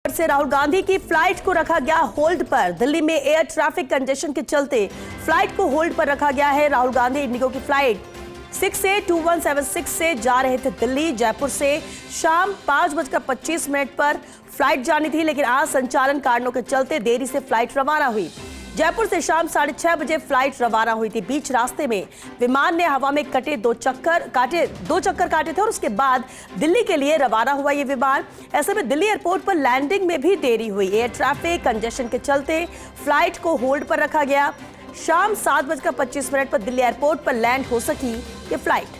से राहुल गांधी की फ्लाइट को रखा गया होल्ड पर। दिल्ली में एयर ट्रैफिक कंजेशन के चलते फ्लाइट को होल्ड पर रखा गया है। राहुल गांधी इंडिगो की फ्लाइट 6A2176 से जा रहे थे दिल्ली। जयपुर से शाम 5:25 पर फ्लाइट जानी थी, लेकिन आज संचालन कारणों के चलते देरी से फ्लाइट रवाना हुई। जयपुर से शाम 6:30 बजे फ्लाइट रवाना हुई थी। बीच रास्ते में विमान ने हवा में दो चक्कर काटे थे और उसके बाद दिल्ली के लिए रवाना हुआ ये विमान। ऐसे में दिल्ली एयरपोर्ट पर लैंडिंग में भी देरी हुई। एयर ट्रैफिक कंजेशन के चलते फ्लाइट को होल्ड पर रखा गया। शाम 7:25 पर दिल्ली एयरपोर्ट पर लैंड हो सकी ये flight.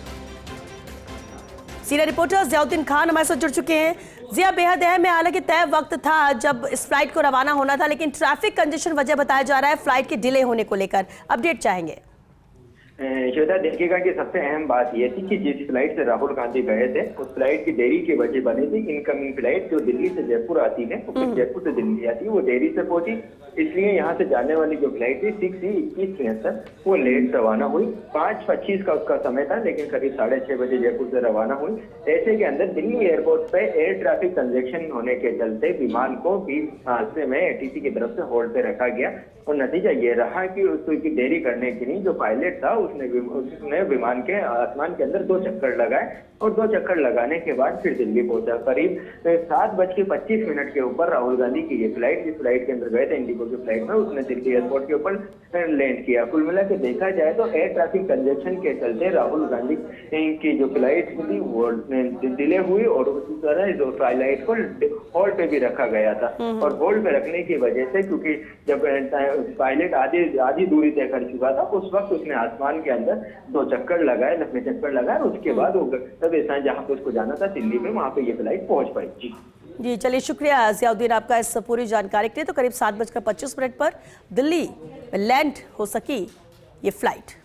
Senior reporter Ziauddin Khan हमारे साथ जुड़ चुके हैं। जिया, बेहद अहम है, हालांकि तय वक्त था जब इस फ्लाइट को रवाना होना था, लेकिन ट्रैफिक कंजेशन वजह बताया जा रहा है फ्लाइट के डिले होने को लेकर। अपडेट चाहेंगे। श्वेता, देखिएगा कि सबसे अहम बात यह थी कि जिस फ्लाइट से राहुल गांधी गए थे उस फ्लाइट की देरी की वजह बनी थी इनकमिंग फ्लाइट जो दिल्ली से जयपुर आती है, फिर जयपुर से दिल्ली आती है, वो देरी से पहुंची। इसलिए यहाँ से जाने वाली जो फ्लाइट थी 6A2176 वो लेट रवाना हुई। 5:25 का उसका समय था, लेकिन करीब 6:30 बजे जयपुर से रवाना हुई। ऐसे के अंदर दिल्ली एयरपोर्ट पे एयर ट्रैफिक कंजेशन होने के चलते विमान को बीच रास्ते में ATC की तरफ से होल्ड पे रखा गया और नतीजा ये रहा कि उसकी देरी करने के लिए जो पायलट था उसने विमान के आसमान के अंदर 2 चक्कर लगाए और 2 चक्कर लगाने के बाद फिर दिल्ली पहुंचा। करीब 7:25 के ऊपर राहुल गांधी की ये फ्लाइट, जिस फ्लाइट के अंदर गए थे इंडिगो की फ्लाइट में, उसने दिल्ली एयरपोर्ट के ऊपर लैंड किया। कुल मिला के देखा जाए तो एयर ट्रैफिक कंजेशन के चलते राहुल गांधी की जो फ्लाइट थी वो डिले हुई और उसी तरह जो फ्लाइट को होल्ड पे भी रखा गया था। और होल्ड पे रखने की वजह से, क्योंकि जब पायलट आधी दूरी तय कर चुका था, उस वक्त उसने आसमान के अंदर 2 चक्कर लगाए, लंबे चक्कर लगाए। उसके बाद वो तब ऐसा जहाँ पे उसको जाना था दिल्ली में, वहां पे ये फ्लाइट पहुंच पाई। जी चलिए, शुक्रिया जियाउद्दीन आपका इस पूरी जानकारी के लिए। तो करीब 7:25 पर दिल्ली में लैंड हो सकी ये फ्लाइट।